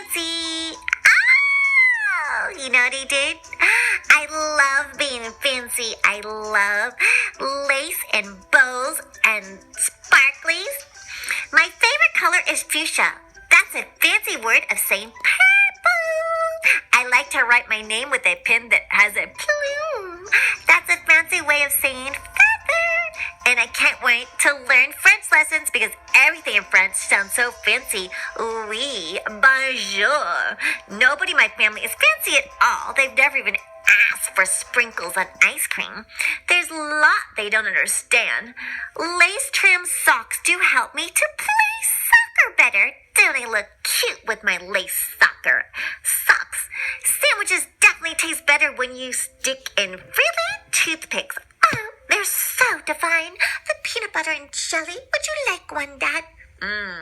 fancy. Oh, you know what he did? I love being fancy. I love lace and bows and sparklies. My favorite color is fuchsia. That's a fancy word of saying purple. I like to write my name with a pen that has a plume. That's a fancy way of saying feather. And I can't wait to learn French lessons because everything in French sounds so fancy. Oui, bonjour. Nobody in my family is fancy at all. They've never even asked for sprinkles on ice cream. There's a lot they don't understand. Lace trim socks do help me to play soccer better. Don't I look cute with my lace socks? Sandwiches definitely taste better when you stick in frilly toothpicks. Oh, they're so divine. The peanut butter and jelly. Would you like one, Dad?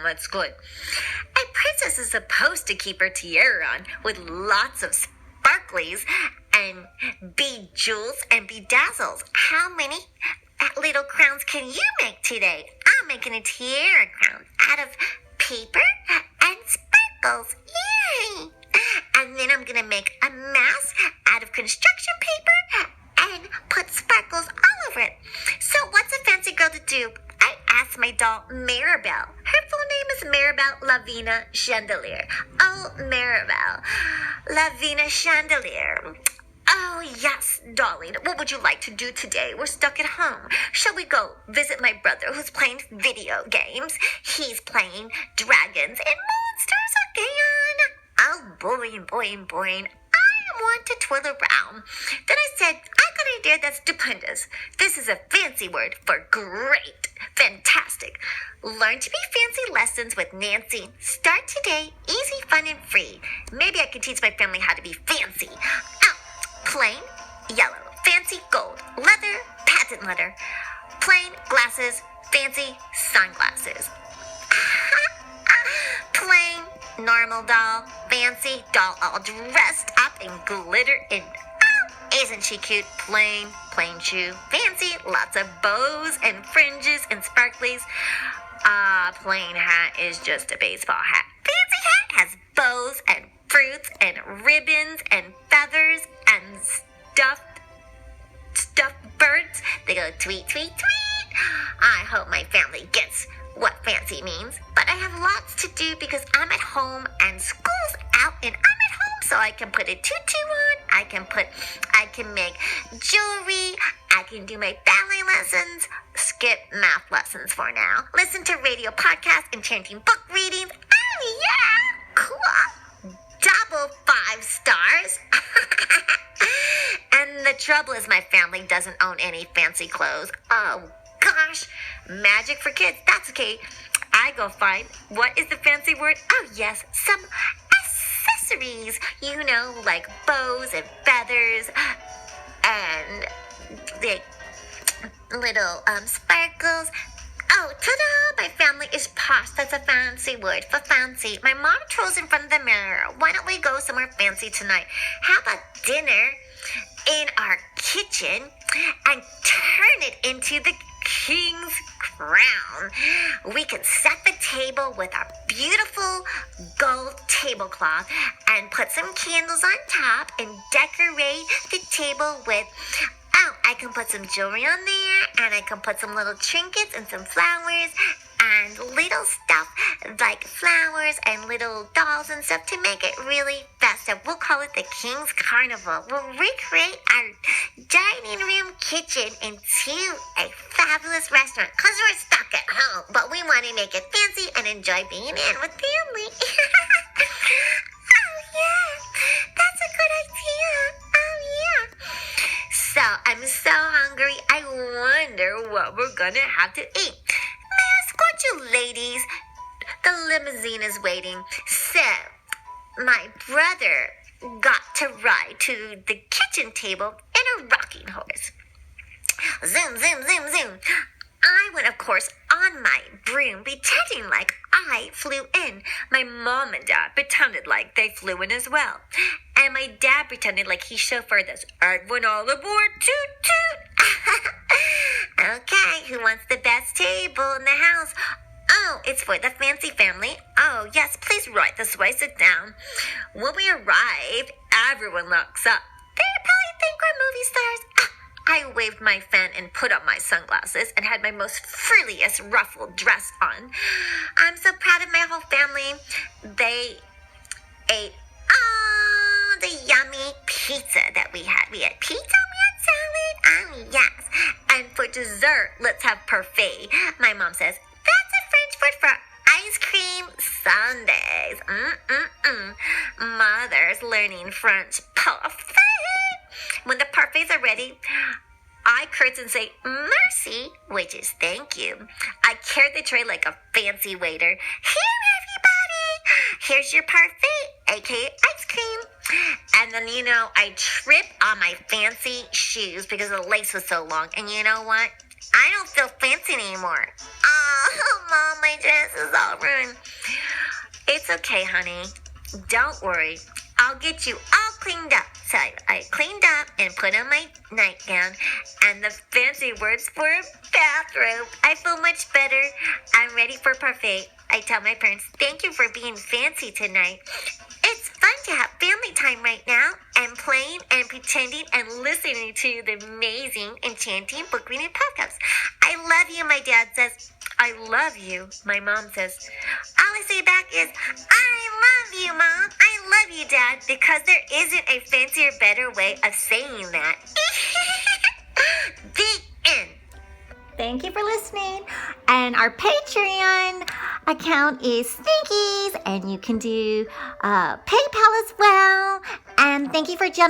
That's good. A princess is supposed to keep her tiara on with lots of sparklies and bejewels and bedazzles. How many little crowns can you make today? I'm making a tiara crown out of paper and sparkles. Yay! And then I'm gonna make a mask out of construction paper and put sparkles all over it. So what's a fancy girl to do? I asked my doll Maribel. Her full name is Maribel Lavina Chandelier. Oh, Maribel Lavina Chandelier. Oh, yes, darling. What would you like to do today? We're stuck at home. Shall we go visit my brother who's playing video games? He's playing dragons and monsters again. Oh, boring. I want to twirl around. Then I said, I got an idea that's stupendous. This is a fancy word for great. Fantastic. Learn to be fancy lessons with Nancy. Start today. Easy, fun, and free. Maybe I can teach my family how to be fancy. Oh, plain, yellow, fancy, gold, leather, patent leather. Plain, glasses, fancy, sunglasses. Plain, normal doll, fancy doll all dressed up in glitter and isn't she cute? Plain shoe, fancy, lots of bows and fringes and sparklies. Plain hat is just a baseball hat. Fancy hat has bows and fruits and ribbons and feathers and stuffed birds. They go tweet, tweet, tweet. I hope my family gets what fancy means, but I have lots to do because I'm at home and school's out and I'm at home, so I can put a tutu on, I can make jewelry, I can do my ballet lessons, skip math lessons for now, listen to radio podcasts, enchanting book readings. Oh yeah, cool. Double 5 stars. And the trouble is my family doesn't own any fancy clothes. Oh gosh, magic for kids. That's okay. I go find what is the fancy word? Oh yes, some accessories. You know, like bows and feathers and the little sparkles. Oh, ta-da! My family is posh. That's a fancy word for fancy. My mom trolls in front of the mirror. Why don't we go somewhere fancy tonight? How about dinner in our kitchen and turn it into the king's crown? We can set the table with our beautiful gold tablecloth and put some candles on top and decorate the table with, I can put some jewelry on there and I can put some little trinkets and some flowers and little stuff like flowers and little dolls and stuff to make it really festive. We'll call it the King's Carnival. We'll recreate our dining room kitchen into a fabulous restaurant because we're stuck at home, but we want to make it fancy and enjoy being in with family. Oh yeah, that's a good idea. Oh yeah. So I'm so hungry. I wonder what we're gonna have to eat. Escort you ladies. The limousine is waiting. So, my brother got to ride to the kitchen table in a rocking horse. Zoom, zoom, zoom, zoom. I went, of course, on my broom, pretending like I flew in. My mom and dad pretended like they flew in as well. And my dad pretended like he chauffeured us. Everyone all aboard, toot, toot. Okay, who wants the best table in the house? Oh, it's for the fancy family. Oh, yes, please right this way. Sit down. When we arrive, everyone looks up. They probably think we're movie stars. I waved my fan and put on my sunglasses and had my most frilliest ruffled dress on. I'm so proud of my whole family. They ate the yummy pizza that we had. We had pizza, we had salad. Yes. And for dessert, let's have parfait. My mom says, that's a French word for ice cream sundaes. Mother's learning French. Parfait. When the parfaits are ready, I curtsy and say, merci, which is thank you. I carry the tray like a fancy waiter. Here, everybody. Here's your parfait, aka ice cream. And then, I trip on my fancy shoes because the lace was so long. And you know what? I don't feel fancy anymore. Oh, Mom, my dress is all ruined. It's okay, honey. Don't worry. I'll get you all cleaned up. So I cleaned up and put on my nightgown and the fancy words for a bathrobe. I feel much better. I'm ready for parfait. I tell my parents, thank you for being fancy tonight. It's fun to have family time right now and playing and pretending and listening to the amazing, enchanting book reading podcast. I love you, my dad says. I love you, my mom says. All I say back is, I love you, Mom. I love you, Dad, because there isn't a fancier, better way of saying that. The end. Thank you for listening. And our Patreon account is Stinkies, and you can do PayPal as well. And thank you for jumping